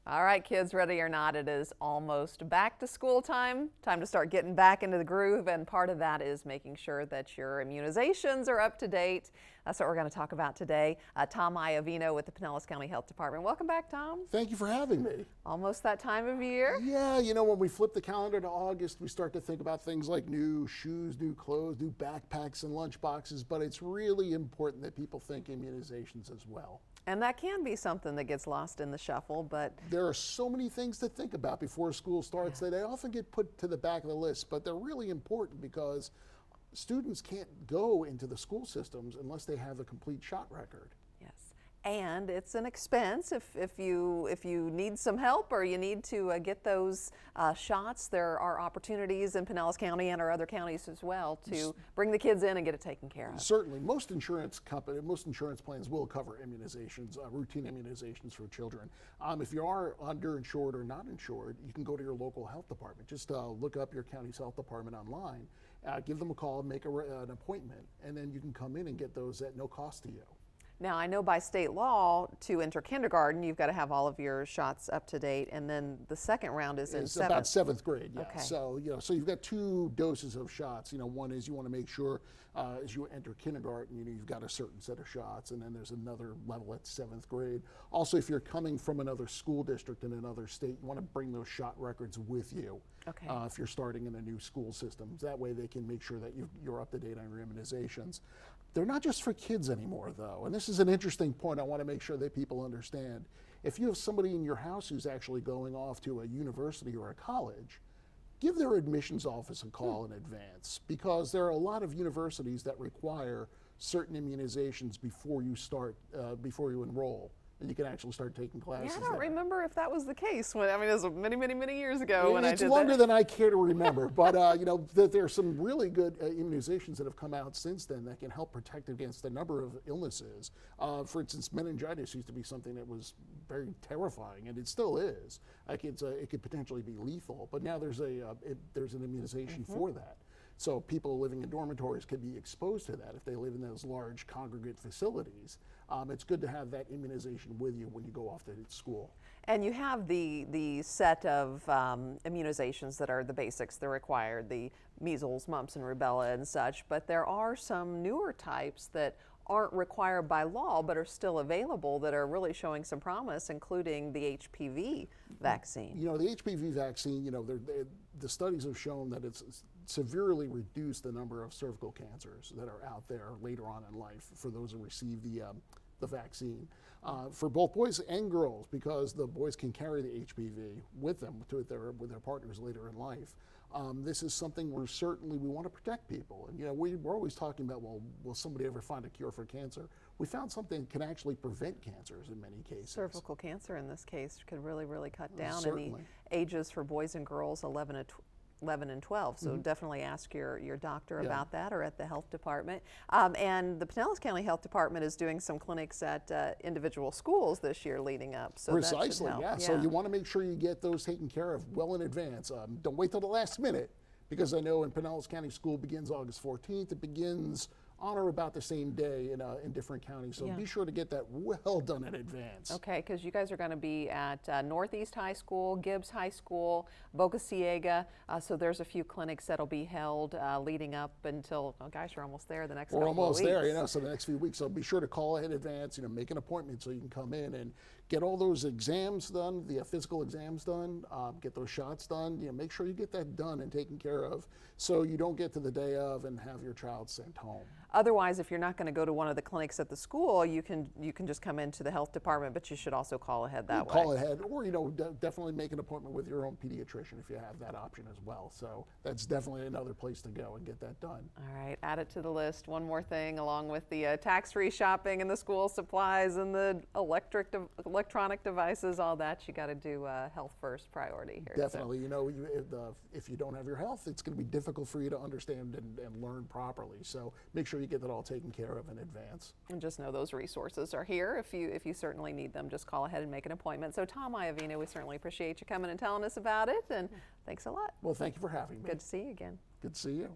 All right, kids, ready or not, it is almost back to school time. Time to start getting back into the groove, and part of that is making sure that your immunizations are up to date. That's what we're going to talk about today. Tom Iovino with the Pinellas County Health Department. Welcome back, Tom. Thank you for having me. Almost that time of year. Yeah, you know, when we flip the calendar to August, we start to think about things like new shoes, new clothes, new backpacks and lunch boxes, but it's really important that people think immunizations as well. And that can be something that gets lost in the shuffle, but there are so many things to think about before school starts that they often get put to the back of the list, but they're really important because students can't go into the school systems unless they have a complete shot record. Yes. And it's an expense if you need some help or you need to get those shots. There are opportunities in Pinellas County and our other counties as well to bring the kids in and get it taken care of. Certainly, most insurance plans will cover immunizations, routine immunizations for children. If you are underinsured or not insured, you can go to your local health department. Just look up your county's health department online, give them a call, make an appointment, and then you can come in and get those at no cost to you. Now, I know by state law, to enter kindergarten, you've got to have all of your shots up to date, and then the second round is in seventh. About 7th grade, yeah. Okay. So, so you've got 2 doses of shots. One is you want to make sure as you enter kindergarten, you've got a certain set of shots, and then there's another level at 7th grade. Also, if you're coming from another school district in another state, you want to bring those shot records with you. Okay. If you're starting in a new school system. That way they can make sure that you're up to date on your immunizations. They're not just for kids anymore, though, and this is an interesting point I want to make sure that people understand. If you have somebody in your house who's actually going off to a university or a college, give their admissions office a call in advance, because there are a lot of universities that require certain immunizations before you enroll. And you can actually start taking classes. Yeah, I don't remember if that was the case. It was many years ago when I did that. It's longer than I care to remember, but there are some really good immunizations that have come out since then that can help protect against a number of illnesses. For instance, meningitis used to be something that was very terrifying, and it still is. It could potentially be lethal, but now there's an immunization for that. So people living in dormitories could be exposed to that if they live in those large congregate facilities. It's good to have that immunization with you when you go off to school. And you have the set of immunizations that are the basics, they're required, the measles, mumps, and rubella and such, but there are some newer types that aren't required by law but are still available that are really showing some promise, including the HPV vaccine. The HPV vaccine, the studies have shown that it's severely reduced the number of cervical cancers that are out there later on in life for those who receive the vaccine. For both boys and girls, because the boys can carry the HPV with them with their partners later in life. This is something we want to protect people. And we're always talking about, well, will somebody ever find a cure for cancer? We found something that can actually prevent cancers in many cases. Cervical cancer in this case could really cut down. Certainly. And the ages for boys and girls 11 and 12, so definitely ask your doctor about that, or at the health department. And the Pinellas County Health Department is doing some clinics at individual schools this year leading up. So precisely, that should help. Yeah. So you want to make sure you get those taken care of well in advance. Don't wait till the last minute, because I know in Pinellas County, school begins August 14th. It begins on or about the same day in different counties, so be sure to get that well done in advance. Okay, because you guys are going to be at Northeast High School, Gibbs High School, Boca Ciega, so there's a few clinics that'll be held leading up until, oh gosh, you're almost there the next couple of weeks. We're almost there, so the next few weeks, so be sure to call in advance, make an appointment so you can come in and get all those exams done, the physical exams done, get those shots done, make sure you get that done and taken care of so you don't get to the day of and have your child sent home. Otherwise, if you're not going to go to one of the clinics at the school, you can just come into the health department, but you should also call ahead that way. Call ahead, or definitely make an appointment with your own pediatrician if you have that option as well. So that's definitely another place to go and get that done. All right, add it to the list. One more thing, along with the tax-free shopping and the school supplies and the electronic devices, all that, you got to do health first priority here. Definitely, if you don't have your health, it's going to be difficult for you to understand and learn properly. So make sure you get that all taken care of in advance. And just know those resources are here. If you certainly need them, just call ahead and make an appointment. So Tom Iovino, we certainly appreciate you coming and telling us about it, and thanks a lot. Well, thank you for having me. Good to see you again. Good to see you.